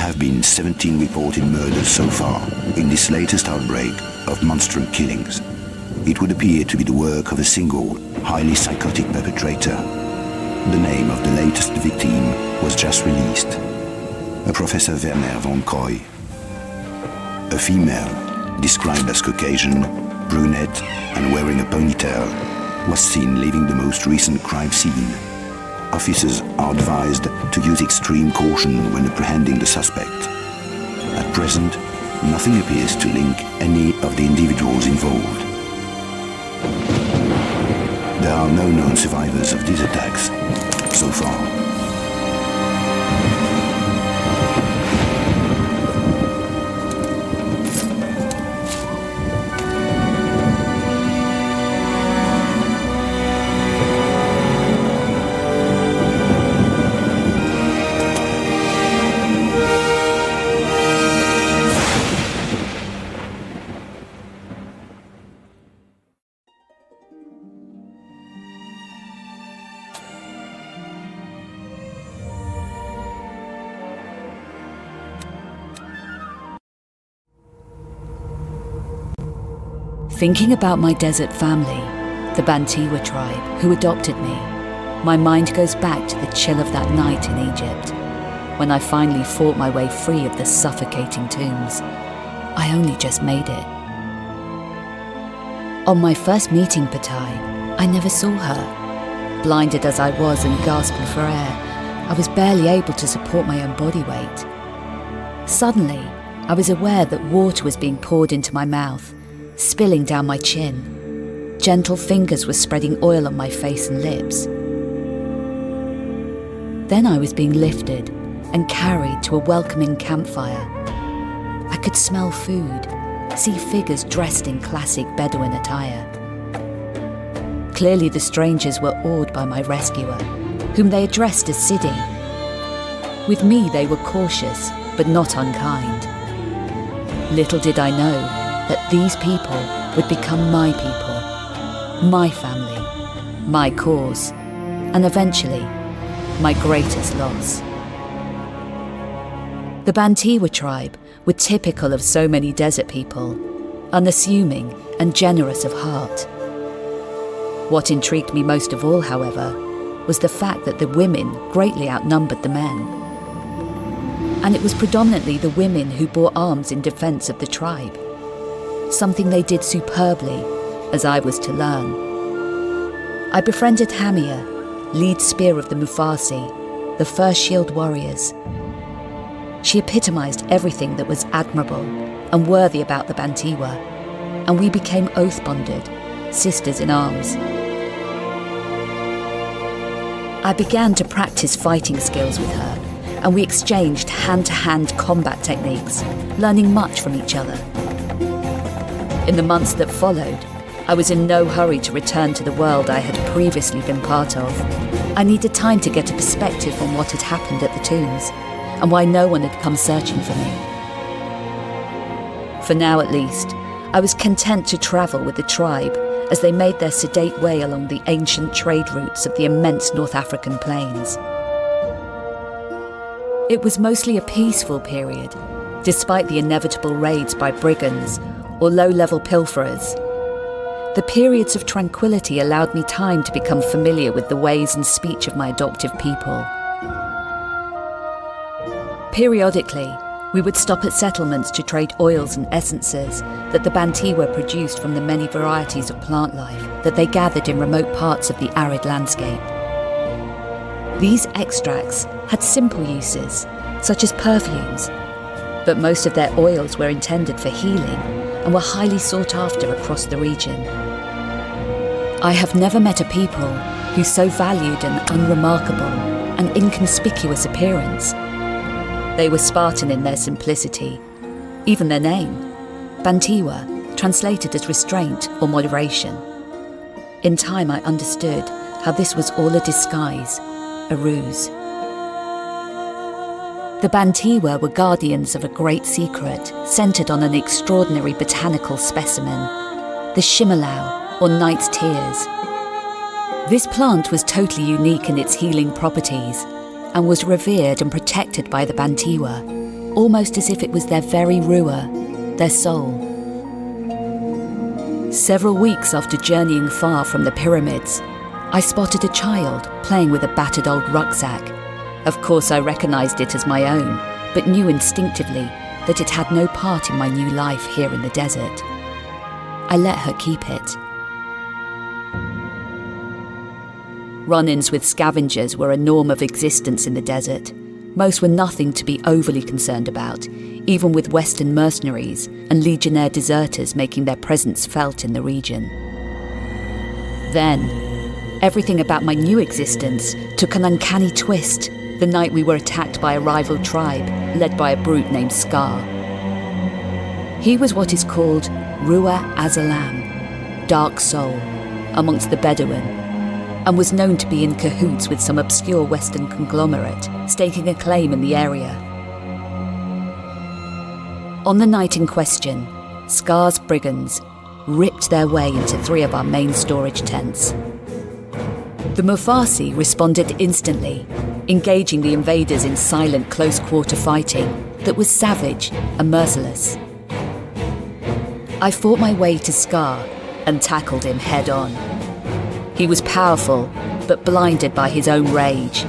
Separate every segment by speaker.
Speaker 1: have been 17 reported murders so far in this latest outbreak of monstrous killings. It would appear to be the work of a single, highly psychotic perpetrator. The name of the latest victim was just released. A Professor Werner von Koy. A female, described as Caucasian, brunette and wearing a ponytail, was seen leaving the most recent crime scene. Officers are advised to use extreme caution when apprehending the suspect. At present, nothing appears to link any of the individuals involved. There are no known survivors of these attacks so far.
Speaker 2: Thinking about my desert family, the Bantiwa tribe, who adopted me, my mind goes back to the chill of that night in Egypt, when I finally fought my way free of the suffocating tombs. I only just made it. On my first meeting Patai, I never saw her. Blinded as I was and gasping for air, I was barely able to support my own body weight. Suddenly, I was aware that water was being poured into my mouth, spilling down my chin. Gentle fingers were spreading oil on my face and lips. Then I was being lifted and carried to a welcoming campfire. I could smell food, see figures dressed in classic Bedouin attire. Clearly the strangers were awed by my rescuer, whom they addressed as Sidi. With me they were cautious, but not unkind. Little did I know that these people would become my people, my family, my cause, and eventually, my greatest loss. The Bantiwa tribe were typical of so many desert people, unassuming and generous of heart. What intrigued me most of all, however, was the fact that the women greatly outnumbered the men. And it was predominantly the women who bore arms in defense of the tribe. Something they did superbly, as I was to learn. I befriended Hamia, lead spear of the Mufasi, the first shield warriors. She epitomized everything that was admirable and worthy about the Bantiwa, and we became oath-bonded, sisters in arms. I began to practice fighting skills with her, and we exchanged hand-to-hand combat techniques, learning much from each other. In the months that followed, I was in no hurry to return to the world I had previously been part of. I needed time to get a perspective on what had happened at the tombs, and why no one had come searching for me. For now at least, I was content to travel with the tribe as they made their sedate way along the ancient trade routes of the immense North African plains. It was mostly a peaceful period, despite the inevitable raids by brigands or low-level pilferers. The periods of tranquility allowed me time to become familiar with the ways and speech of my adoptive people. Periodically, we would stop at settlements to trade oils and essences that the Bantiwa produced from the many varieties of plant life that they gathered in remote parts of the arid landscape. These extracts had simple uses, such as perfumes, but most of their oils were intended for healing and were highly sought after across the region. I have never met a people who so valued an unremarkable and inconspicuous appearance. They were Spartan in their simplicity, even their name, Bantiwa, translated as restraint or moderation. In time I understood how this was all a disguise, a ruse. The Bantiwa were guardians of a great secret centred on an extraordinary botanical specimen, the shimalau, or night's tears. This plant was totally unique in its healing properties and was revered and protected by the Bantiwa. almost as if it was their very ruah, their soul. Several weeks after journeying far from the pyramids, I spotted a child playing with a battered old rucksack. Of course, I recognised it as my own, but knew instinctively that it had no part in my new life here in the desert. I let her keep it. Run-ins with scavengers were a norm of existence in the desert. Most were nothing to be overly concerned about, even with Western mercenaries and legionnaire deserters making their presence felt in the region. Then, everything about my new existence took an uncanny twist the night we were attacked by a rival tribe led by a brute named Scar. He was what is called Ruah Azalam, Dark Soul, amongst the Bedouin, and was known to be in cahoots with some obscure Western conglomerate, staking a claim in the area. On the night in question, Scar's brigands ripped their way into 3 of our main storage tents. The Mufasi responded instantly, engaging the invaders in silent close-quarter fighting that was savage and merciless. I fought my way to Scar and tackled him head-on. He was powerful, but blinded by his own rage,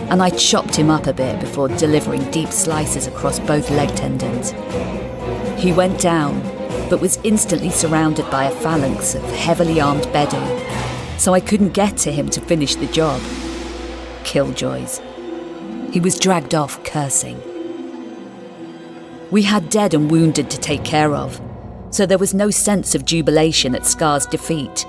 Speaker 2: and I chopped him up a bit before delivering deep slices across both leg tendons. He went down, but was instantly surrounded by a phalanx of heavily armed Bedou, so I couldn't get to him to finish the job. Killjoys. He was dragged off cursing. We had dead and wounded to take care of, so there was no sense of jubilation at Scar's defeat.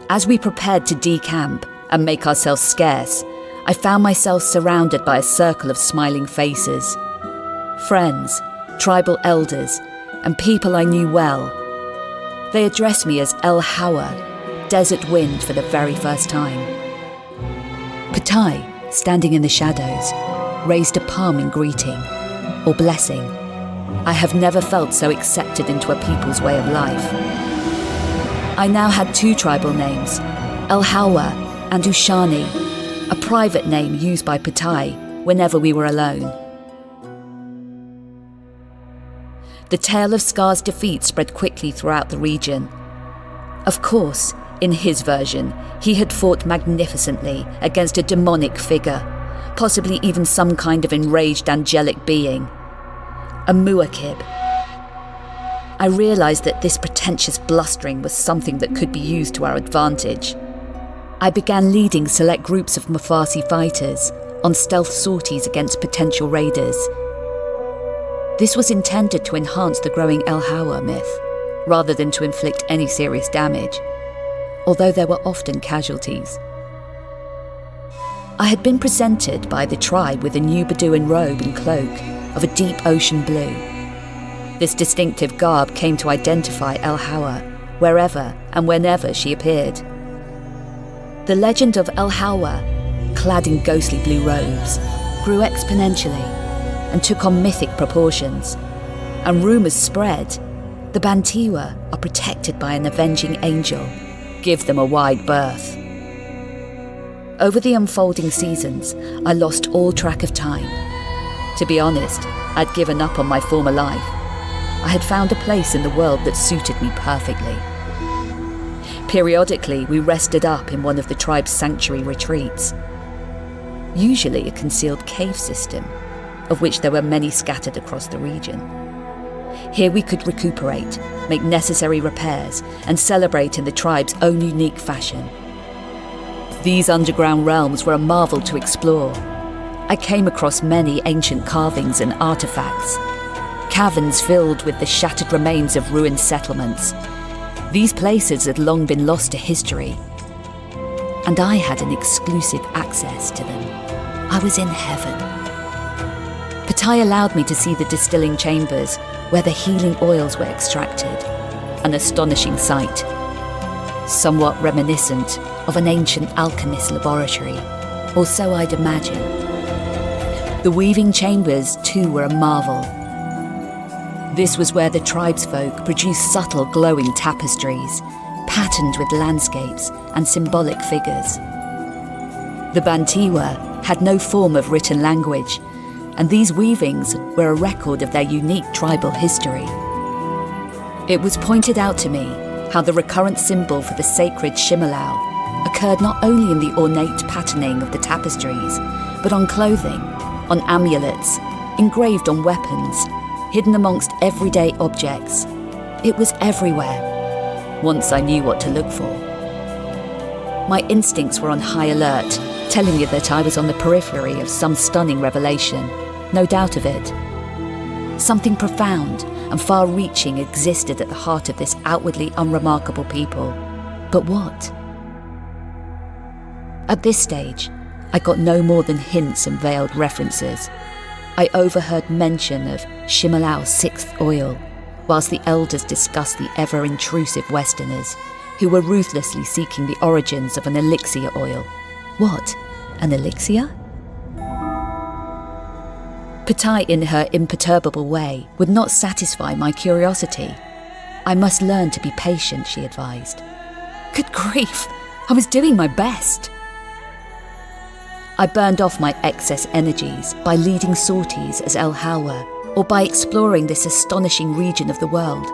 Speaker 2: As we prepared to decamp and make ourselves scarce, I found myself surrounded by a circle of smiling faces. Friends, tribal elders, and people I knew well. They addressed me as El Hawa, Desert Wind, for the very first time. Patai, standing in the shadows, raised a palm in greeting, or blessing. I have never felt so accepted into a people's way of life. I now had 2 tribal names, El Hawa and Ushani, a private name used by Patai whenever we were alone. The tale of Scar's defeat spread quickly throughout the region. Of course, in his version, he had fought magnificently against a demonic figure, possibly even some kind of enraged angelic being. A Muakib. I realised that this pretentious blustering was something that could be used to our advantage. I began leading select groups of Mufasi fighters on stealth sorties against potential raiders. This was intended to enhance the growing El Hawa myth, rather than to inflict any serious damage, although there were often casualties. I had been presented by the tribe with a new Bedouin robe and cloak of a deep ocean blue. This distinctive garb came to identify El Hawa wherever and whenever she appeared. The legend of El Hawa, clad in ghostly blue robes, grew exponentially and took on mythic proportions, and rumours spread the Bantiwa are protected by an avenging angel. Give them a wide berth. Over the unfolding seasons, I lost all track of time. To be honest, I'd given up on my former life. I had found a place in the world that suited me perfectly. Periodically, we rested up in one of the tribe's sanctuary retreats. Usually a concealed cave system, of which there were many scattered across the region. Here we could recuperate, make necessary repairs, and celebrate in the tribe's own unique fashion. These underground realms were a marvel to explore. I came across many ancient carvings and artifacts, caverns filled with the shattered remains of ruined settlements. These places had long been lost to history, and I had an exclusive access to them. I was in heaven. Patai allowed me to see the distilling chambers where the healing oils were extracted, an astonishing sight, somewhat reminiscent of an ancient alchemist's laboratory, or so I'd imagine. The weaving chambers, too, were a marvel. This was where the tribesfolk produced subtle glowing tapestries, patterned with landscapes and symbolic figures. The Bantiwa had no form of written language, and these weavings were a record of their unique tribal history. It was pointed out to me how the recurrent symbol for the sacred Shimalau occurred not only in the ornate patterning of the tapestries, but on clothing, on amulets, engraved on weapons, hidden amongst everyday objects. It was everywhere, once I knew what to look for. My instincts were on high alert, telling me that I was on the periphery of some stunning revelation, no doubt of it. Something profound and far-reaching existed at the heart of this outwardly unremarkable people. But what? At this stage, I got no more than hints and veiled references. I overheard mention of Shimalau's sixth oil, whilst the elders discussed the ever-intrusive Westerners, who were ruthlessly seeking the origins of an elixir oil. What? An elixir? Patai, in her imperturbable way, would not satisfy my curiosity. I must learn to be patient, she advised. Good grief, I was doing my best. I burned off my excess energies by leading sorties as El Hawa, or by exploring this astonishing region of the world,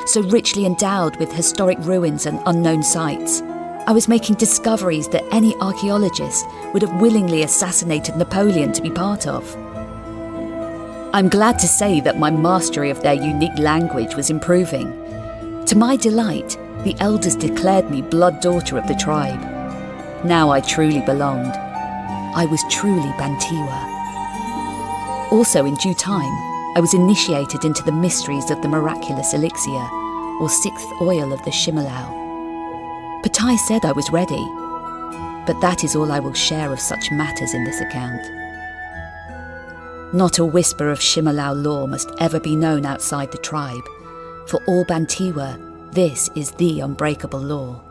Speaker 2: so richly endowed with historic ruins and unknown sites. I was making discoveries that any archaeologist would have willingly assassinated Napoleon to be part of. I'm glad to say that my mastery of their unique language was improving. To my delight, the elders declared me blood daughter of the tribe. Now I truly belonged. I was truly Bantiwa. Also, in due time, I was initiated into the mysteries of the miraculous elixir, or sixth oil of the Shimalau. Patai said I was ready, but that is all I will share of such matters in this account. Not a whisper of Shimalau lore must ever be known outside the tribe. For all Bantiwa, this is the unbreakable law.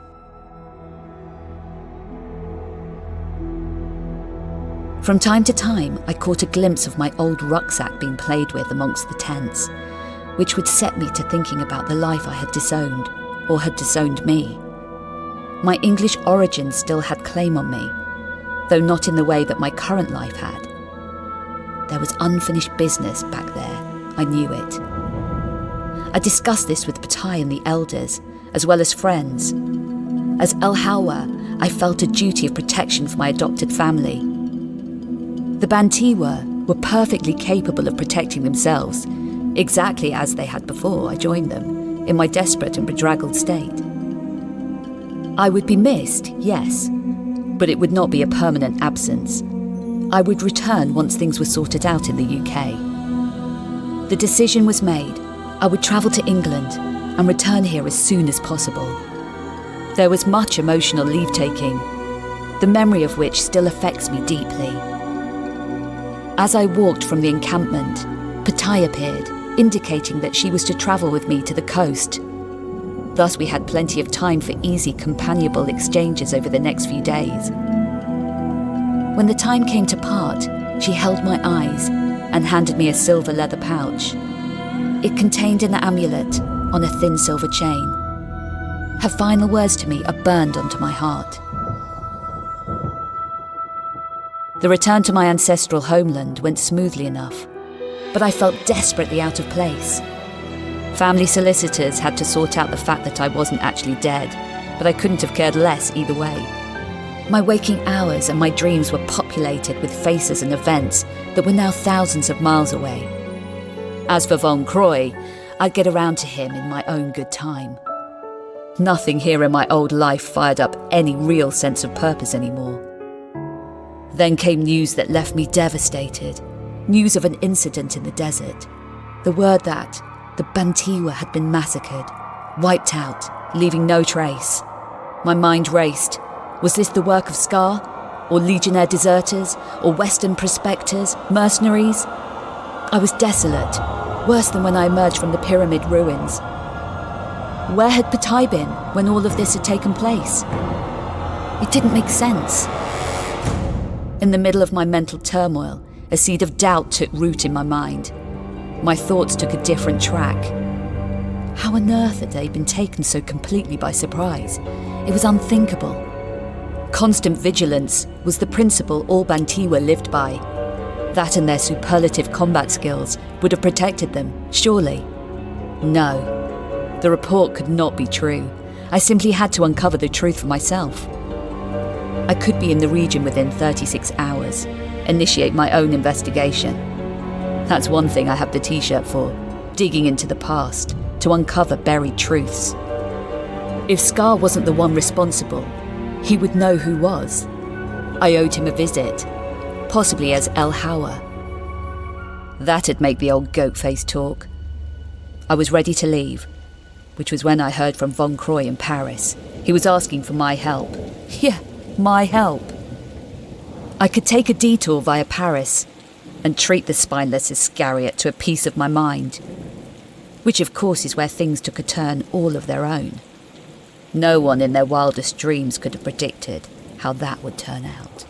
Speaker 2: From time to time, I caught a glimpse of my old rucksack being played with amongst the tents, which would set me to thinking about the life I had disowned, or had disowned me. My English origins still had claim on me, though not in the way that my current life had. There was unfinished business back there, I knew it. I discussed this with Patai and the elders, as well as friends. As El Hawa, I felt a duty of protection for my adopted family. The Bantiwa were perfectly capable of protecting themselves, exactly as they had before I joined them, in my desperate and bedraggled state. I would be missed, yes, but it would not be a permanent absence. I would return once things were sorted out in the UK. The decision was made. I would travel to England and return here as soon as possible. There was much emotional leave-taking, the memory of which still affects me deeply. As I walked from the encampment, Patai appeared, indicating that she was to travel with me to the coast. Thus we had plenty of time for easy, companionable exchanges over the next few days. When the time came to part, she held my eyes and handed me a silver leather pouch. It contained an amulet on a thin silver chain. Her final words to me are burned onto my heart. The return to my ancestral homeland went smoothly enough, but I felt desperately out of place. Family solicitors had to sort out the fact that I wasn't actually dead, but I couldn't have cared less either way. My waking hours and my dreams were populated with faces and events that were now thousands of miles away. As for Von Croy, I'd get around to him in my own good time. Nothing here in my old life fired up any real sense of purpose anymore. Then came news that left me devastated. News of an incident in the desert. The word that the Bantiwa had been massacred, wiped out, leaving no trace. My mind raced. Was this the work of Scar? Or Legionnaire deserters? Or Western prospectors? Mercenaries? I was desolate, worse than when I emerged from the pyramid ruins. Where had Patai been when all of this had taken place? It didn't make sense. In the middle of my mental turmoil, a seed of doubt took root in my mind. My thoughts took a different track. How on earth had they been taken so completely by surprise? It was unthinkable. Constant vigilance was the principle all Bantiwa lived by. That and their superlative combat skills would have protected them, surely. No. The report could not be true. I simply had to uncover the truth for myself. I could be in the region within 36 hours, initiate my own investigation. That's one thing I have the t-shirt for, digging into the past, to uncover buried truths. If Scar wasn't the one responsible, he would know who was. I owed him a visit, possibly as El Hawa. That'd make the old goat-face talk. I was ready to leave, which was when I heard from Von Croy in Paris. He was asking for my help. Yeah, my help. I could take a detour via Paris and treat the spineless Iscariot to a piece of my mind, which of course is where things took a turn all of their own. No one in their wildest dreams could have predicted how that would turn out.